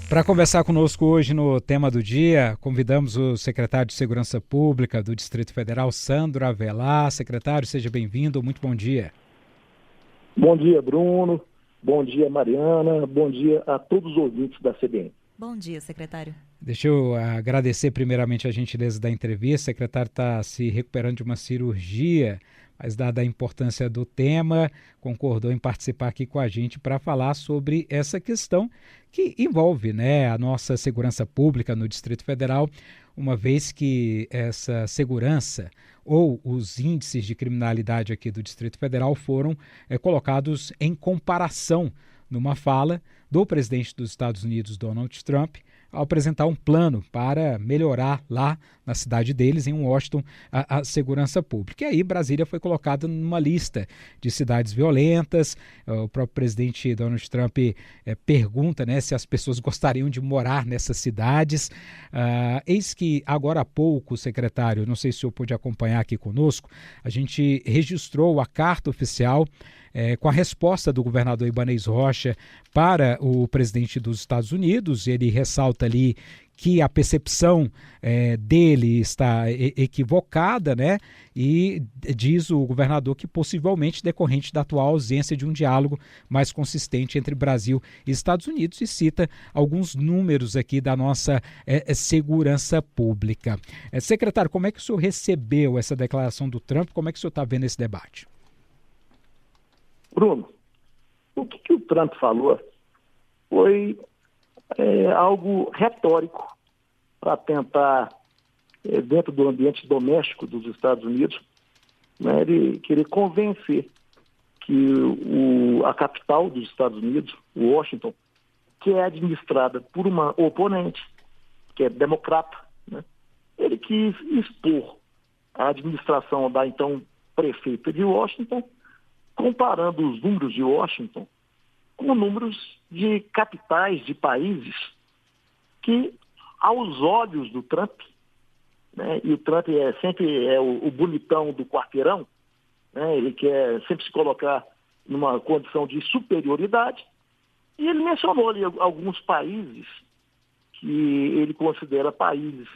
Para conversar conosco hoje no tema do dia, convidamos o secretário de Segurança Pública do Distrito Federal, Sandro Avelar. Secretário, seja bem-vindo, muito bom dia. Bom dia, Bruno. Bom dia, Mariana. Bom dia a todos os ouvintes da CBN. Bom dia, secretário. Deixa eu agradecer primeiramente a gentileza da entrevista. O secretário está se recuperando de uma cirurgia, mas dada a importância do tema, concordou em participar aqui com a gente para falar sobre essa questão que envolve, a nossa segurança pública no Distrito Federal, uma vez que essa segurança ou os índices de criminalidade aqui do Distrito Federal foram colocados em comparação numa fala do presidente dos Estados Unidos, Donald Trump, ao apresentar um plano para melhorar lá na cidade deles, em Washington, a segurança pública. E aí Brasília foi colocada numa lista de cidades violentas. O próprio presidente Donald Trump pergunta se as pessoas gostariam de morar nessas cidades. Eis que agora há pouco, secretário, não sei se o senhor pôde acompanhar aqui conosco, a gente registrou a carta oficial com a resposta do governador Ibanez Rocha para o presidente dos Estados Unidos. Ele ressalta ali que a percepção dele está equivocada, e diz o governador que possivelmente decorrente da atual ausência de um diálogo mais consistente entre Brasil e Estados Unidos, e cita alguns números aqui da nossa segurança pública. Secretário, como é que o senhor recebeu essa declaração do Trump? Como é que o senhor está vendo esse debate? Bruno, o que o Trump falou foi algo retórico para tentar, dentro do ambiente doméstico dos Estados Unidos, ele querer convencer que a capital dos Estados Unidos, Washington, que é administrada por uma oponente, que é democrata, ele quis expor a administração da então prefeita de Washington, comparando os números de Washington com números de capitais de países que, aos olhos do Trump, e o Trump sempre é o bonitão do quarteirão, ele quer sempre se colocar numa condição de superioridade, e ele mencionou ali alguns países que ele considera países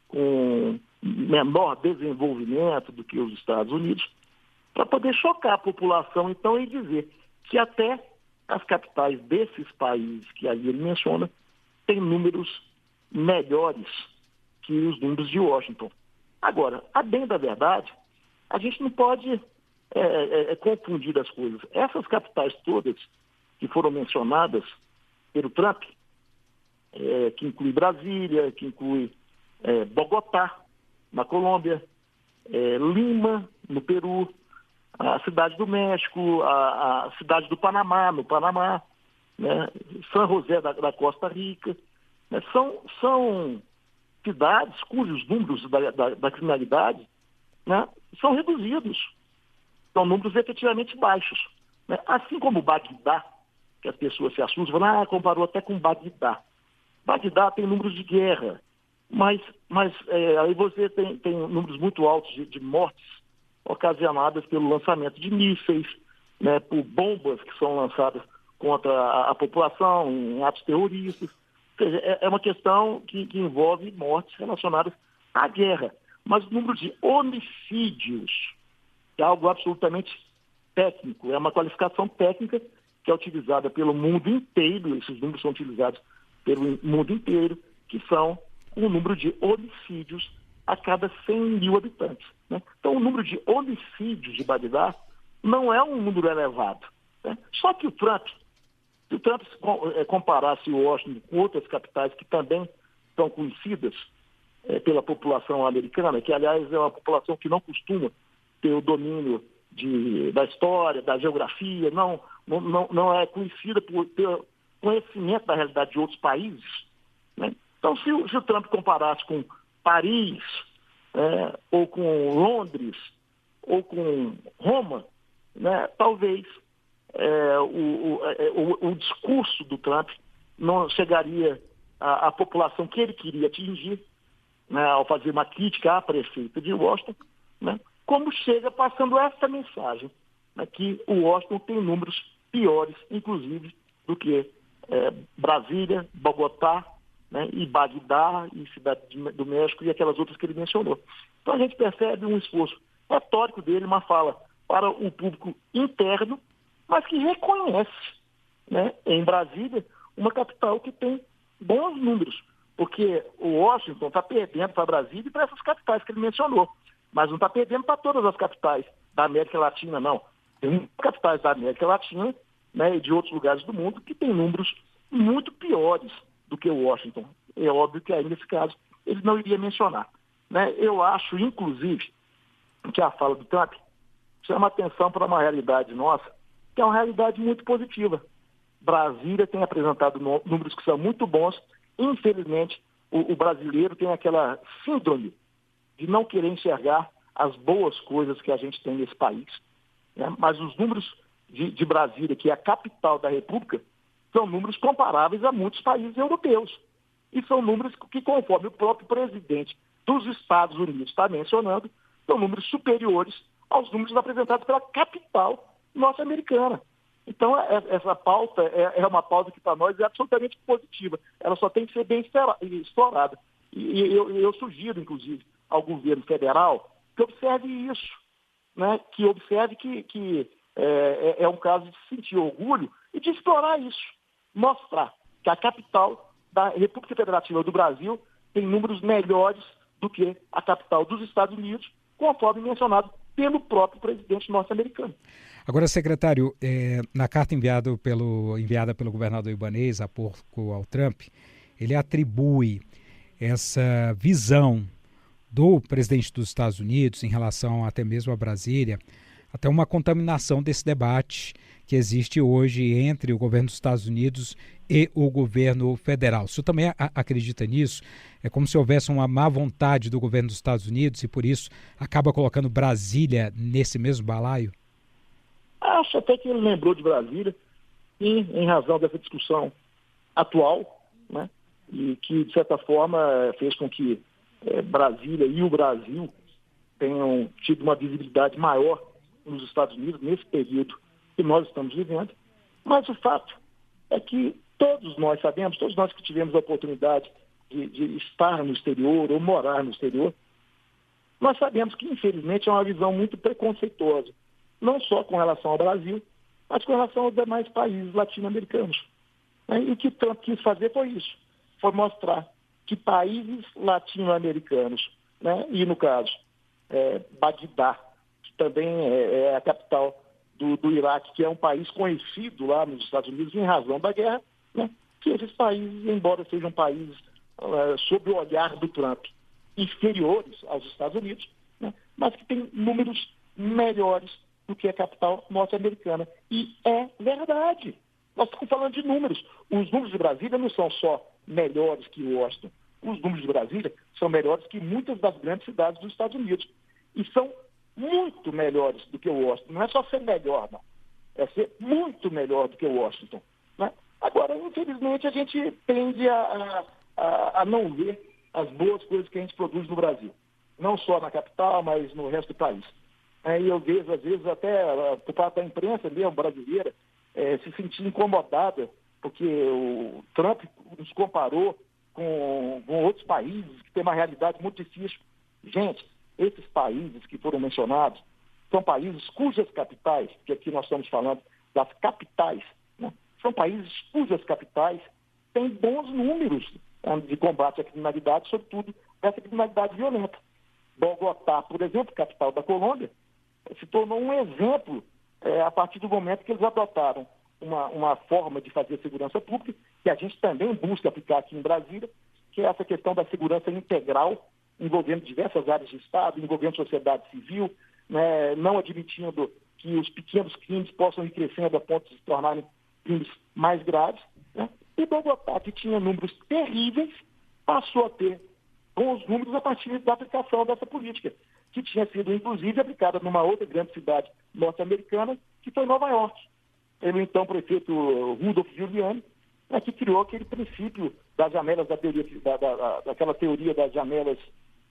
com menor desenvolvimento do que os Estados Unidos, para poder chocar a população, então, e dizer que até as capitais desses países que aí ele menciona têm números melhores que os números de Washington. Agora, a bem da verdade, a gente não pode confundir as coisas. Essas capitais todas que foram mencionadas pelo Trump, que inclui Brasília, que inclui Bogotá, na Colômbia, Lima, no Peru, a cidade do México, a cidade do Panamá, no Panamá, São José da Costa Rica, são cidades cujos números da criminalidade são reduzidos, são números efetivamente baixos. Assim como Bagdá, que as pessoas se assustam, falam, comparou até com Bagdá. Bagdá tem números de guerra, mas aí você tem números muito altos de mortes ocasionadas pelo lançamento de mísseis, por bombas que são lançadas contra a população, em atos terroristas. Ou seja, é uma questão que envolve mortes relacionadas à guerra. Mas o número de homicídios é algo absolutamente técnico, é uma qualificação técnica que é utilizada pelo mundo inteiro, esses números são utilizados pelo mundo inteiro, que são o número de homicídios a cada 100 mil habitantes. Então, o número de homicídios de Bagdá não é um número elevado. Só que se o Trump comparasse Washington com outras capitais que também são conhecidas pela população americana, que, aliás, é uma população que não costuma ter o domínio da história, da geografia, não é conhecida por ter conhecimento da realidade de outros países. Então, se o Trump comparasse com Paris, ou com Londres, ou com Roma, talvez o discurso do Trump não chegaria à população que ele queria atingir, ao fazer uma crítica à prefeita de Washington, como chega passando essa mensagem, que o Washington tem números piores, inclusive, do que Brasília, Bogotá, né, e Bagdá, e Cidade do México, e aquelas outras que ele mencionou. Então a gente percebe um esforço retórico dele, uma fala para o público interno, mas que reconhece, né, em Brasília, uma capital que tem bons números, porque o Washington está perdendo para Brasília e para essas capitais que ele mencionou, mas não está perdendo para todas as capitais da América Latina, não. Tem capitais da América Latina, né, e de outros lugares do mundo que tem números muito piores do que o Washington. É óbvio que aí, nesse caso, ele não iria mencionar, né? Eu acho, inclusive, que a fala do Trump chama atenção para uma realidade nossa, que é uma realidade muito positiva. Brasília tem apresentado números que são muito bons. Infelizmente, o brasileiro tem aquela síndrome de não querer enxergar as boas coisas que a gente tem nesse país, né? Mas os números de Brasília, que é a capital da República, são números comparáveis a muitos países europeus. E são números que, conforme o próprio presidente dos Estados Unidos está mencionando, são números superiores aos números apresentados pela capital norte-americana. Então, essa pauta é uma pauta que, para nós, é absolutamente positiva. Ela só tem que ser bem explorada. E eu sugiro, inclusive, ao governo federal que observe isso, né? Que observe que é um caso de sentir orgulho e de explorar isso. Mostrar que a capital da República Federativa do Brasil tem números melhores do que a capital dos Estados Unidos, conforme mencionado pelo próprio presidente norte-americano. Agora, secretário, na carta enviada pelo governador Ibanez há pouco ao Trump, ele atribui essa visão do presidente dos Estados Unidos em relação até mesmo a Brasília, até uma contaminação desse debate que existe hoje entre o governo dos Estados Unidos e o governo federal. O senhor também acredita nisso? É como se houvesse uma má vontade do governo dos Estados Unidos e, por isso, acaba colocando Brasília nesse mesmo balaio? Acho até que ele lembrou de Brasília, e em razão dessa discussão atual, né, e que, de certa forma, fez com que Brasília e o Brasil tenham tido uma visibilidade maior nos Estados Unidos, nesse período que nós estamos vivendo. Mas o fato é que todos nós sabemos, todos nós que tivemos a oportunidade de estar no exterior ou morar no exterior, nós sabemos que, infelizmente, é uma visão muito preconceituosa, não só com relação ao Brasil, mas com relação aos demais países latino-americanos. E o que Trump quis fazer foi isso, foi mostrar que países latino-americanos, né, e no caso, Bagdá, que também é a capital do Iraque, que é um país conhecido lá nos Estados Unidos em razão da guerra, né, que esses países, embora sejam países sob o olhar do Trump, inferiores aos Estados Unidos, né, mas que têm números melhores do que a capital norte-americana. E é verdade. Nós estamos falando de números. Os números de Brasília não são só melhores que Washington. Os números de Brasília são melhores que muitas das grandes cidades dos Estados Unidos. E são muito melhores do que Washington. Não é só ser melhor, não. É ser muito melhor do que Washington, né? Agora, infelizmente, a gente tende a não ver as boas coisas que a gente produz no Brasil. Não só na capital, mas no resto do país. E eu vejo, às vezes, até por parte da imprensa mesmo brasileira, se sentir incomodada, porque o Trump nos comparou com outros países que têm uma realidade muito difícil. Gente, esses países que foram mencionados são países cujas capitais, que aqui nós estamos falando das capitais, né? São países cujas capitais têm bons números de combate à criminalidade, sobretudo essa criminalidade violenta. Bogotá, por exemplo, capital da Colômbia, se tornou um exemplo a partir do momento que eles adotaram uma forma de fazer segurança pública, que a gente também busca aplicar aqui em Brasília, que é essa questão da segurança integral, envolvendo diversas áreas de Estado, envolvendo sociedade civil, né, não admitindo que os pequenos crimes possam ir crescendo a ponto de se tornarem crimes mais graves, né? E Bogotá, que tinha números terríveis, passou a ter bons números a partir da aplicação dessa política, que tinha sido, inclusive, aplicada numa outra grande cidade norte-americana, que foi Nova York. Ele, então, prefeito Rudolph Giuliani, que criou aquele princípio das janelas, daquela teoria das janelas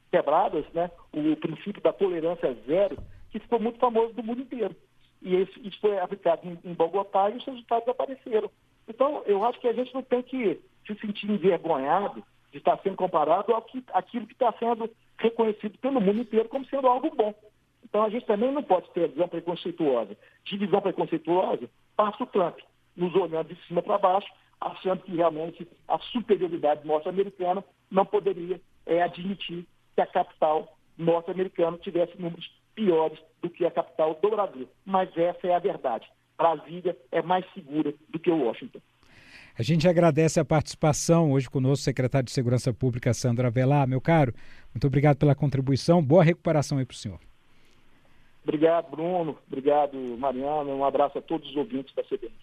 quebradas, né? O princípio da tolerância zero, que ficou muito famoso no mundo inteiro. E isso foi aplicado em Bogotá e os resultados apareceram. Então, eu acho que a gente não tem que se sentir envergonhado de estar sendo comparado àquilo que está sendo reconhecido pelo mundo inteiro como sendo algo bom. Então, a gente também não pode ter visão preconceituosa. De visão preconceituosa, passa o Trump, nos olhando de cima para baixo, achando que realmente a superioridade norte-americana não poderia admitir que a capital norte-americana tivesse números piores do que a capital do Brasil. Mas essa é a verdade. Brasília é mais segura do que Washington. A gente agradece a participação hoje conosco, secretário de Segurança Pública, Sandro Avelar. Meu caro, muito obrigado pela contribuição. Boa recuperação aí para o senhor. Obrigado, Bruno. Obrigado, Mariana. Um abraço a todos os ouvintes da CBN.